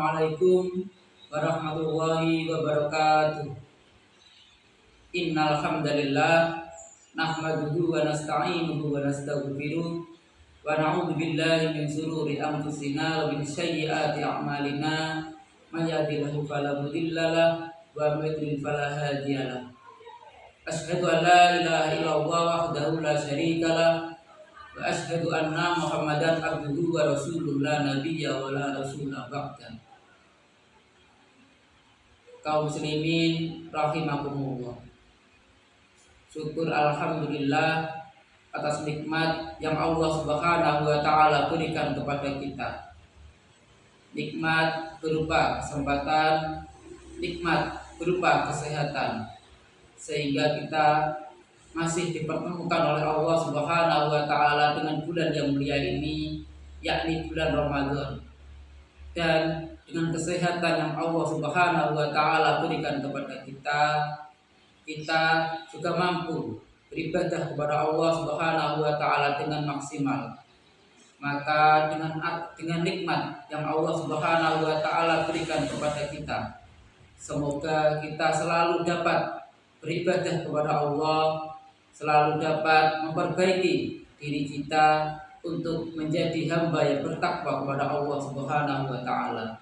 Assalamualaikum warahmatullahi wabarakatuh. Innal hamdalillah nahmaduhu wa nasta'inuhu wa nastaghfiruh wa na'udzu billahi min shururi anfusina wa min sayyiati a'malina may yahdihillahu fala mudhillalah wa may yudlil fala hadiyalah. Asyhadu an la ilaha illallah wahdahu la syarikalah wa asyhadu anna Muhammadan abduhu wa rasuluh la nabiyya wa la rasula ba'da. Kaum muslimin rahimakumullah. Syukur alhamdulillah atas nikmat yang Allah Subhanahu wa taala berikan kepada kita. Nikmat berupa kesempatan, nikmat berupa kesehatan, sehingga kita masih dipertemukan oleh Allah Subhanahu wa taala dengan bulan yang mulia ini, yakni bulan Ramadan. Dan dengan kesehatan yang Allah Subhanahu wa taala berikan kepada kita juga mampu beribadah kepada Allah Subhanahu wa taala dengan maksimal. Maka dengan nikmat yang Allah Subhanahu wa taala berikan kepada kita, semoga kita selalu dapat beribadah kepada Allah, selalu dapat memperbaiki diri kita untuk menjadi hamba yang bertakwa kepada Allah Subhanahu wa taala.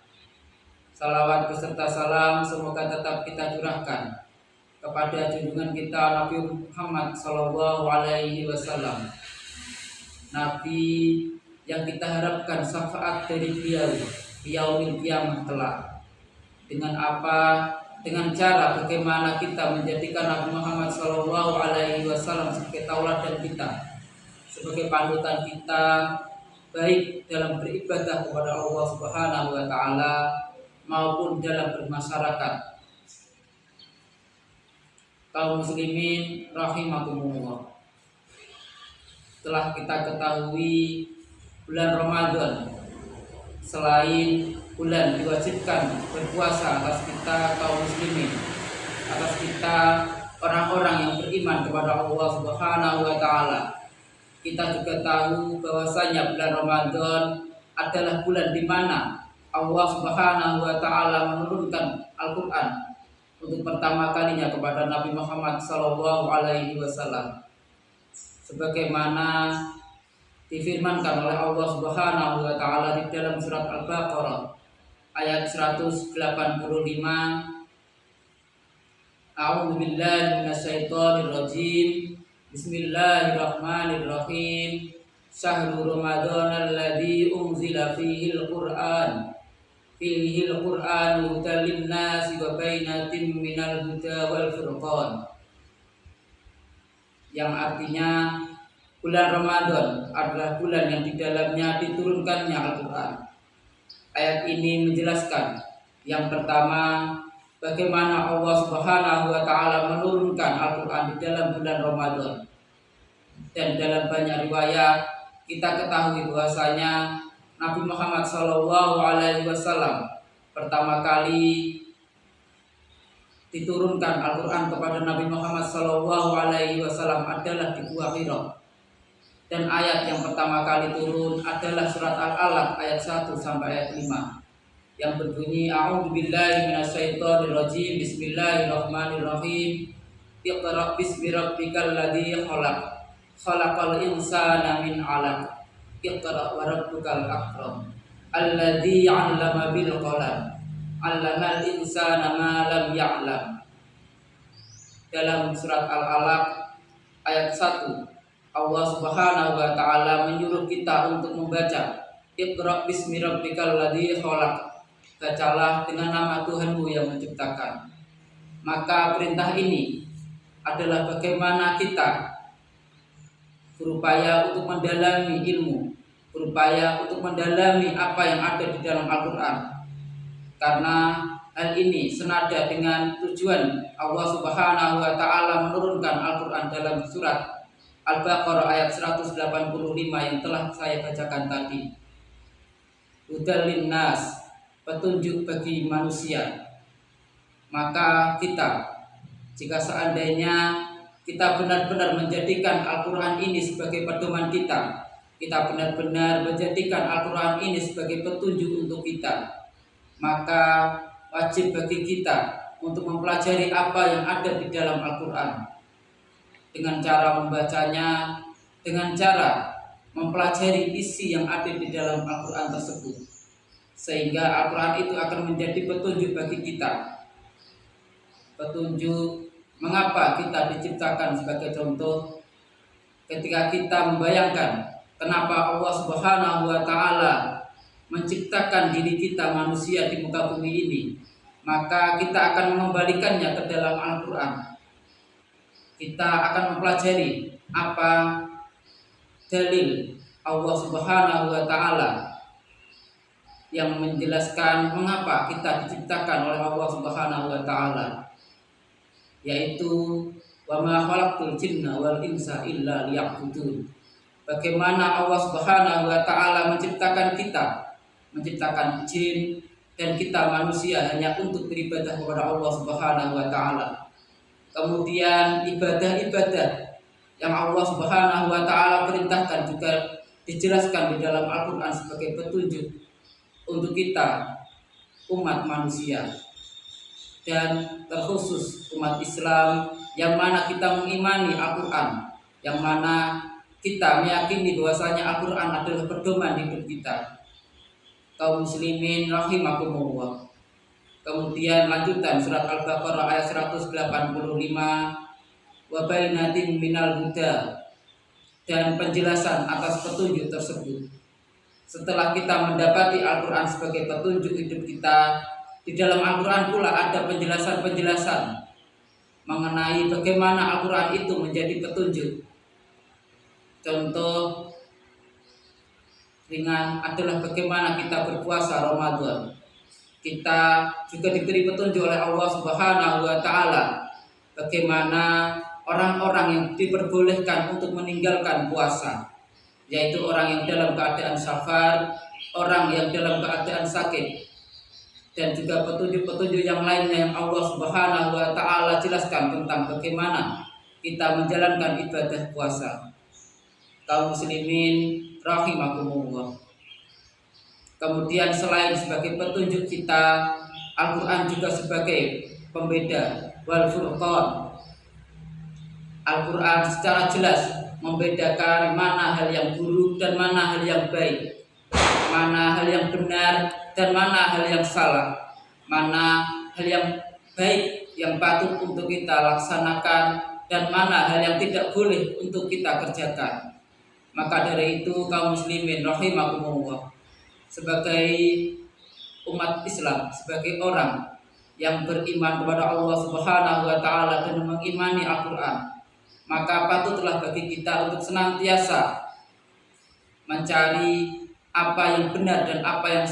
Salawat beserta salam semoga tetap kita curahkan kepada junjungan kita Nabi Muhammad sallallahu alaihi wasallam. Nabi yang kita harapkan syafaat dari beliau di yaumil qiyamah kelak. Dengan cara bagaimana kita menjadikan Nabi Muhammad sallallahu alaihi wasallam sebagai tauladan kita, sebagai panutan kita, baik dalam beribadah kepada Allah Subhanahu wa taala maupun dalam bermasyarakat. Kaum muslimin rahimakumullah. Telah kita ketahui bulan Ramadan selain bulan diwajibkan berpuasa atas kita kaum muslimin, atas kita orang-orang yang beriman kepada Allah Subhanahu wa taala, kita juga tahu bahwasanya bulan Ramadan adalah bulan di mana Allah Subhanahu wa taala menurunkan Al-Qur'an untuk pertama kalinya kepada Nabi Muhammad sallallahu alaihi wasallam. Sebagaimana difirmankan oleh Allah Subhanahu wa taala di dalam surat Al-Baqarah ayat 185. A'udzu billahi minasyaitonir rajim. Bismillahirrahmanirrahim. Syahrul Ramadan alladzi unzila fihi al-Qur'an. Fihi al-Qur'an hudan lin-nasi wa bainatin minal huda wal furqan. Yang artinya bulan Ramadan adalah bulan yang di dalamnya diturunkannya Al-Qur'an. Ayat ini menjelaskan yang pertama, bagaimana Allah Subhanahu wa taala menurunkan Al-Qur'an di dalam bulan Ramadan. Dan dalam banyak riwayat kita ketahui bahwasanya Nabi Muhammad sallallahu alaihi wasallam pertama kali diturunkan Al-Qur'an kepada Nabi Muhammad sallallahu alaihi wasallam adalah di Gua Hira. Dan ayat yang pertama kali turun adalah surat Al-Alaq ayat 1 sampai ayat 5 yang berbunyi A'udzu billahi minasyaitonir rajim. Bismillahirrahmanirrahim. Iqra bismi rabbikal ladzi khalaq. Khalaqal insana min 'alaq. Iqra wa rabbukal akram. Alladzi 'allama bil qalam. 'Allamal insana ma lam ya'lam. Dalam surat Al-Alaq ayat 1, Allah Subhanahu wa taala menyuruh kita untuk membaca Iqra bismi rabbikal ladzi khalaq. Bacalah dengan nama Tuhanmu yang menciptakan. Maka perintah ini adalah bagaimana kita berupaya untuk mendalami ilmu, berupaya untuk mendalami apa yang ada di dalam Al-Qur'an. Karena hal ini senada dengan tujuan Allah Subhanahu wa taala menurunkan Al-Qur'an dalam surat Al-Baqarah ayat 185 yang telah saya bacakan tadi. Hudal linnas, petunjuk bagi manusia. Maka kita, jika seandainya kita benar-benar menjadikan Al-Quran ini sebagai pedoman kita benar-benar menjadikan Al-Quran ini sebagai petunjuk untuk kita, maka wajib bagi kita untuk mempelajari apa yang ada di dalam Al-Quran dengan cara membacanya, dengan cara mempelajari isi yang ada di dalam Al-Quran tersebut, sehingga Al-Quran itu akan menjadi petunjuk bagi kita. Petunjuk mengapa kita diciptakan, sebagai contoh ketika kita membayangkan kenapa Allah Subhanahu wa Ta'ala menciptakan diri kita manusia di muka bumi ini, maka kita akan mengembalikannya ke dalam Al-Quran. Kita akan mempelajari apa dalil Allah Subhanahu wa Ta'ala yang menjelaskan mengapa kita diciptakan oleh Allah Subhanahu wa Ta'ala, yaitu wa ma khalaqtul jinna wal insa illa liya'budun. Bagaimana Allah Subhanahu wa Ta'ala menciptakan kita, menciptakan jin dan kita manusia hanya untuk beribadah kepada Allah Subhanahu wa Ta'ala. Kemudian ibadah-ibadah yang Allah Subhanahu wa Ta'ala perintahkan juga dijelaskan di dalam Al-Quran sebagai petunjuk untuk kita, umat manusia, dan terkhusus umat Islam, yang mana kita mengimani Al-Quran, yang mana kita meyakini bahwasanya Al-Quran adalah pedoman hidup kita. Kaum muslimin rahimakumullah. Kemudian lanjutan surat Al-Baqarah ayat 185, wa bainatin minal huda, dan penjelasan atas petunjuk tersebut. Setelah kita mendapati Al-Quran sebagai petunjuk hidup kita, di dalam Al-Quran pula ada penjelasan-penjelasan mengenai bagaimana Al-Quran itu menjadi petunjuk. Contoh ringan adalah bagaimana kita berpuasa Ramadan. Kita juga diberi petunjuk oleh Allah Subhanahu wa Ta'ala bagaimana orang-orang yang diperbolehkan untuk meninggalkan puasa, yaitu orang yang dalam keadaan safar, orang yang dalam keadaan sakit, dan juga petunjuk-petunjuk yang lainnya yang Allah Subhanahu wa Ta'ala jelaskan tentang bagaimana kita menjalankan ibadah puasa. Kaum muslimin rahimakumullah. Kemudian selain sebagai petunjuk kita, Al-Quran juga sebagai pembeda, wal furqan. Al-Quran secara jelas membedakan mana hal yang buruk dan mana hal yang baik, mana hal yang benar dan mana hal yang salah, mana hal yang baik yang patut untuk kita laksanakan dan mana hal yang tidak boleh untuk kita kerjakan. Maka dari itu kaum muslimin rahimakumullah, sebagai umat Islam, sebagai orang yang beriman kepada Allah Subhanahu wa Ta'ala dan mengimani Al-Quran, maka patutlah bagi kita untuk senantiasa mencari apa yang benar dan apa yang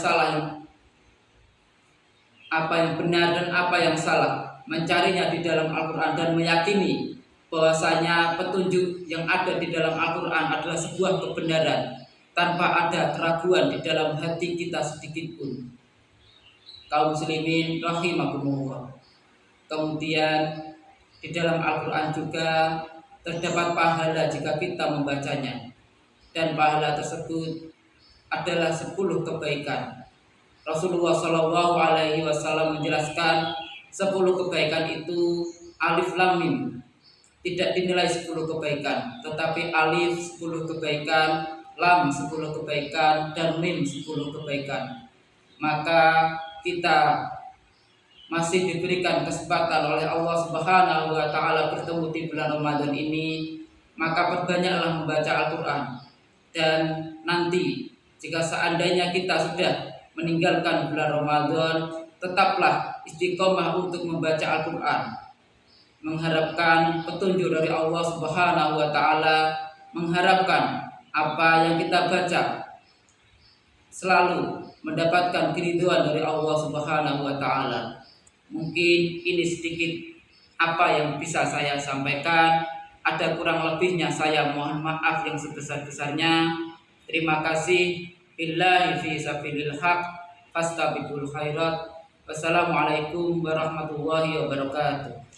salah, mencarinya di dalam Al-Quran dan meyakini bahwasanya petunjuk yang ada di dalam Al-Quran adalah sebuah kebenaran tanpa ada keraguan di dalam hati kita sedikit pun. Kaum muslimin rahimakumullah. Kemudian di dalam Al-Quran juga terdapat pahala jika kita membacanya, dan pahala tersebut adalah 10 kebaikan. Rasulullah Shallallahu Alaihi Wasallam menjelaskan 10 kebaikan itu alif lam mim, tidak dinilai 10 kebaikan, tetapi alif 10 kebaikan, lam 10 kebaikan, dan mim 10 kebaikan. Maka kita masih diberikan kesempatan oleh Allah Subhanahu wa Ta'ala bertemu di bulan Ramadan ini, maka perbanyaklah membaca Al-Quran. Dan nanti jika seandainya kita sudah meninggalkan bulan Ramadan, tetaplah istiqomah untuk membaca Al-Quran, mengharapkan petunjuk dari Allah Subhanahu wa Ta'ala, mengharapkan apa yang kita baca selalu mendapatkan keridhaan dari Allah Subhanahu wa Ta'ala. Mungkin ini sedikit apa yang bisa saya sampaikan. Ada kurang lebihnya saya mohon maaf yang sebesar-besarnya. Terima kasih. Billahi fi sabilil haq fastabiqul khairat. Wassalamualaikum warahmatullahi wabarakatuh.